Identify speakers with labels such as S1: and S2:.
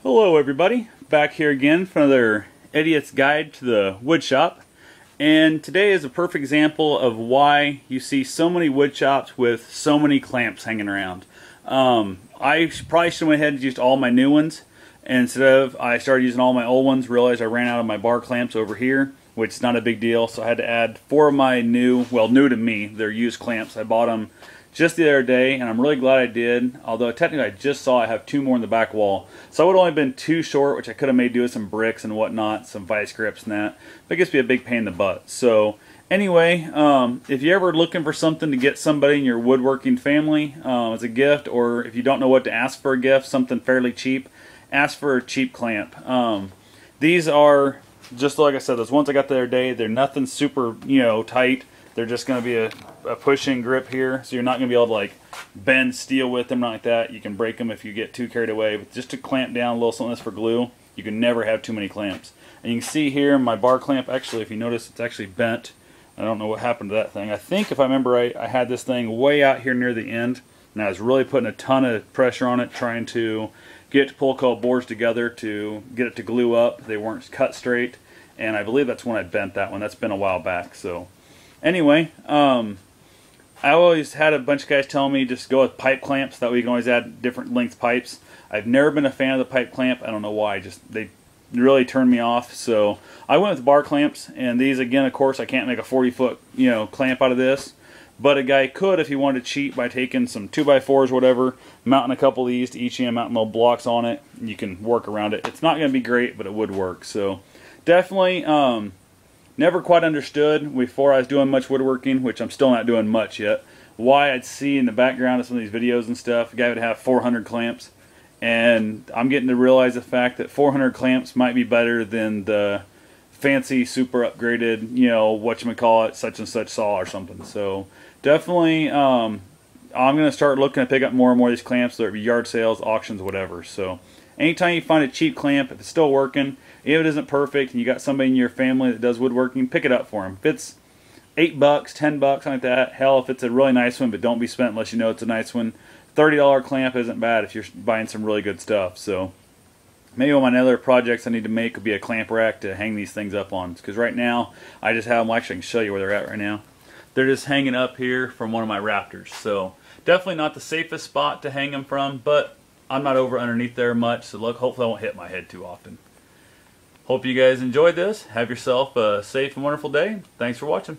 S1: Hello everybody, back here again for another Idiot's Guide to the Wood Shop. And today is a perfect example of why you see so many wood shops with so many clamps hanging around. I probably should have went ahead and used all my new ones. And instead of, I started using all my old ones, realized I ran out of my bar clamps over here, which is not a big deal. So I had to add 4 of my new, well, new to me, they're used clamps. I bought them just the other day, and I'm really glad I did, although technically I just saw I have 2 more in the back wall. So I would have only been 2 short, which I could have made do with some bricks and whatnot, some vice grips and that. But it gets to be a big pain in the butt. So anyway, if you're ever looking for something to get somebody in your woodworking family as a gift, or if you don't know what to ask for a gift, something fairly cheap, ask for a cheap clamp. These are, just like I said, those ones I got the other day, they're nothing super, tight. They're just going to be a push-in grip here, so you're not going to be able to like bend steel with them, like that. You can break them if you get too carried away, but just to clamp down a little something that's for glue, you can never have too many clamps. And you can see here my bar clamp, actually, if you notice, it's actually bent. I don't know what happened to that thing. I think, if I remember right, I had this thing way out here near the end, and I was really putting a ton of pressure on it, trying to get it to pull coil boards together to get it to glue up. They weren't cut straight, and I believe that's when I bent that one. That's been a while back, so... Anyway, I always had a bunch of guys telling me just go with pipe clamps. That way you can always add different length pipes. I've never been a fan of the pipe clamp. I don't know why. They really turned me off. So I went with bar clamps. And these, again, of course, I can't make a 40-foot clamp out of this. But a guy could if he wanted to cheat by taking some 2x4s or whatever, mounting a couple of these to each end, mounting little blocks on it. And you can work around it. It's not going to be great, but it would work. So definitely... Never quite understood before I was doing much woodworking, which I'm still not doing much yet, why I'd see in the background of some of these videos and stuff, a guy would have 400 clamps. And I'm getting to realize the fact that 400 clamps might be better than the fancy, super upgraded, whatchamacallit, such and such saw or something. So definitely, I'm going to start looking to pick up more and more of these clamps, whether it be yard sales, auctions, whatever. So anytime you find a cheap clamp, if it's still working, if it isn't perfect, and you got somebody in your family that does woodworking, pick it up for them. If it's $8, $10, something like that, hell, if it's a really nice one, but don't be spent unless you know it's a nice one. $30 clamp isn't bad if you're buying some really good stuff. So maybe one of my other projects I need to make would be a clamp rack to hang these things up on. Because right now, I just have them, actually I can show you where they're at right now. They're just hanging up here from one of my rafters. So definitely not the safest spot to hang them from, but I'm not over underneath there much, so look, hopefully I won't hit my head too often. Hope you guys enjoyed this. Have yourself a safe and wonderful day. Thanks for watching.